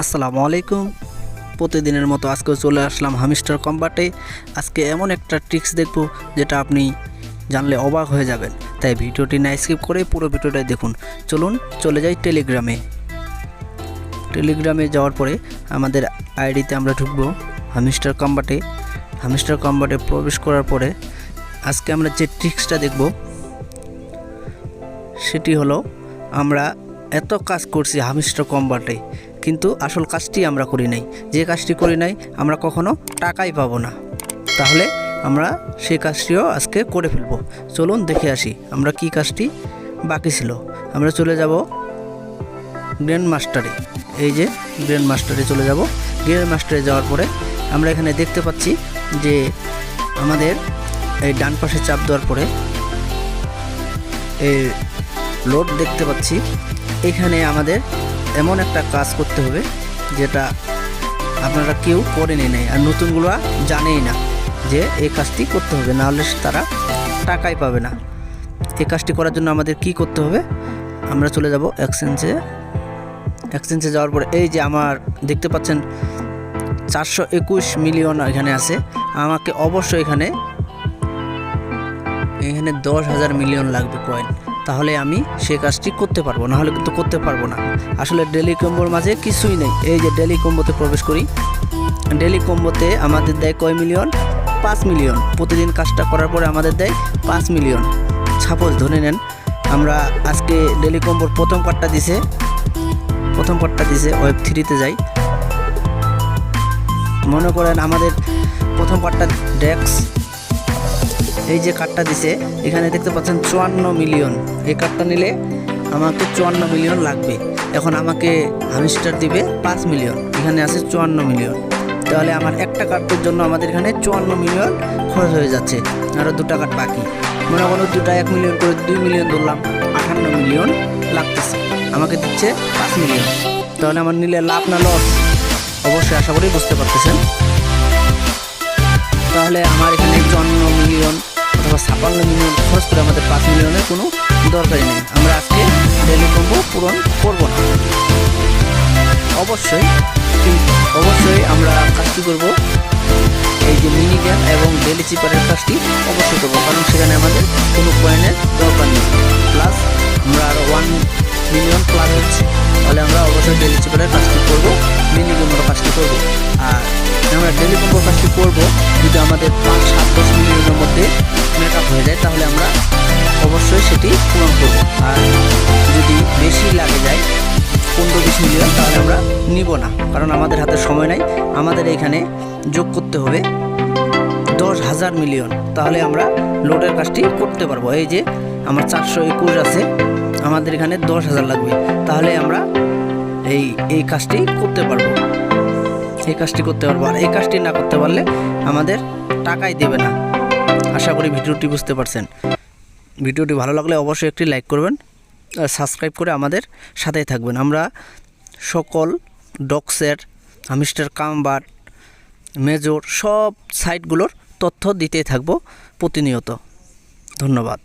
আসসালামু আলাইকুম। প্রতিদিনের মতো আজকেও চলে আসলাম হামিস্টার কম্বাটে। আজকে এমন একটা ট্রিক্স দেখব যেটা আপনি জানলে অবাক হয়ে যাবেন, তাই ভিডিওটি না স্কিপ করে পুরো ভিডিওটাই দেখুন। চলুন চলে যাই টেলিগ্রামে যাওয়ার পরে আমাদের আইডিতে আমরা ঢুকবো হামিস্টার কম্বাটে প্রবেশ করার পরে আজকে আমরা যে ট্রিক্সটা দেখব সেটি হলো, আমরা এত কাজ করছি হামিস্টার কম্বাটে, কিন্তু আসল কাজটি আমরা করি নাই। যে কাজটি করি নাই আমরা কখনো টাকাই পাবো না। তাহলে আমরা সেই কাজটিও আজকে করে ফেলবো। চলুন দেখে আসি আমরা কি কাজটি বাকি ছিল। আমরা চলে যাব গ্র্যান্ড মাস্টারে। এই যে গ্র্যান্ড মাস্টারে চলে যাব। গ্র্যান্ড মাস্টারে যাওয়ার পরে আমরা এখানে দেখতে পাচ্ছি যে আমাদের এই ডান পাশে চাপ দেওয়ার পরে এই লোড দেখতে পাচ্ছি। এখানে আমাদের এমন একটা কাজ করতে হবে যেটা আপনারা কেউ করেনি নাই, আর নতুনগুলো জানেই না যে এই কাজটি করতে হবে, নাহলে তারা টাকাই পাবে না। এই কাজটি করার জন্য আমাদের কি করতে হবে, আমরা চলে যাব এক্সচেঞ্জে যাওয়ার পরে এই যে আমার দেখতে পাচ্ছেন 421 মিলিয়ন এখানে আছে। আমাকে অবশ্যই এখানে 10,000 মিলিয়ন লাগবে কয়েন, তাহলে আমি সেই কাজটি করতে পারবো, নাহলে কিন্তু করতে পারবো না। আসলে ডেলি কম্বোর মাঝে কিছুই নেই। এই যে ডেলি কম্বোতে প্রবেশ করি। ডেলি কম্বোতে আমাদের দেয় কয় মিলিয়ন? 5 মিলিয়ন। প্রতিদিন কাজটা করার পরে আমাদের দেয় 5 মিলিয়ন। সাপোজ ধরে নেন আমরা আজকে ডেলি কম্বোর প্রথম পার্টটা দিছে ওয়েব 3-তে যাই। মনে করেন আমাদের প্রথম পার্টটা ডেক্স, এই যে কার্ডটা দিছে এখানে দেখতে পাচ্ছেন 54 মিলিয়ন। এই কার্ডটা নিলে আমাকে 54 মিলিয়ন লাগবে। এখন আমাকে হামিস্টার দিবে 5 মিলিয়ন, এখানে আছে 54 মিলিয়ন। তাহলে আমার একটা কার্ডের জন্য আমাদের এখানে 54 মিলিয়ন খরচ হয়ে যাচ্ছে, আরও 2টা কার্ড বাকি। মনে করো 2টা 1 মিলিয়ন করে 2 মিলিয়ন ধরলাম, 58 মিলিয়ন লাগতেছে। আমাকে দিচ্ছে 5 মিলিয়ন। তাহলে আমার নিলে লাভ না লস? অবশ্যই আশা করি বুঝতে পারতেছেন। তাহলে আমার এখানে 54 মিলিয়ন অথবা 56 মিলিয়ন খরচ করে আমাদের 5 মিলিয়নের কোনো দরকারই নেই। আমরা আজকে ডেলি কম্বো পূরণ করব না। অবশ্যই আমরা কাজটি করব, এই যে মিনি গেম এবং ডেলি চিপারের কাজটি অবশ্যই করবো, কারণ সেখানে আমাদের কোনো কয়েনের দরকার নেই। প্লাস আমরা আরও 1 মিলিয়ন প্লাস হচ্ছে, তাহলে আমরা অবশ্যই ডেলি চিপারের কাজটি করবো, মিনি গেমেরও কাজটি করবো। আর আমরা ডেলি কম্বোর কাজটি করবো যদি আমাদের 5, 7, 10 মিলিয়নের মধ্যে মেকআপ হয়ে যায়, তাহলে আমরা অবশ্যই সেটি পূরণ করবো। আর যদি বেশি লাগে যায় 15-20 মিলিয়ন, তাহলে আমরা নিব না, কারণ আমাদের হাতে সময় নাই। আমাদের এখানে যোগ করতে হবে 10,000 মিলিয়ন, তাহলে আমরা লোডের কাজটি করতে পারবো। এই যে আমার 421 আছে, আমাদের এখানে 10,000 লাগবে, তাহলে আমরা এই কাজটি করতে পারবো। আর এই কাজটি না করতে পারলে আমাদের টাকাই দেবে না। আশা করি ভিডিওটি বুঝতে পারছেন। ভিডিওটি ভালো লাগলে অবশ্যই একটি লাইক করবেন আর সাবস্ক্রাইব করে আমাদের সাথেই থাকবেন। আমরা সকল ডক্সের, হামিস্টার কম্বাট, মেজর সব সাইটগুলোর তথ্য দিতেই থাকবো প্রতিনিয়ত। ধন্যবাদ।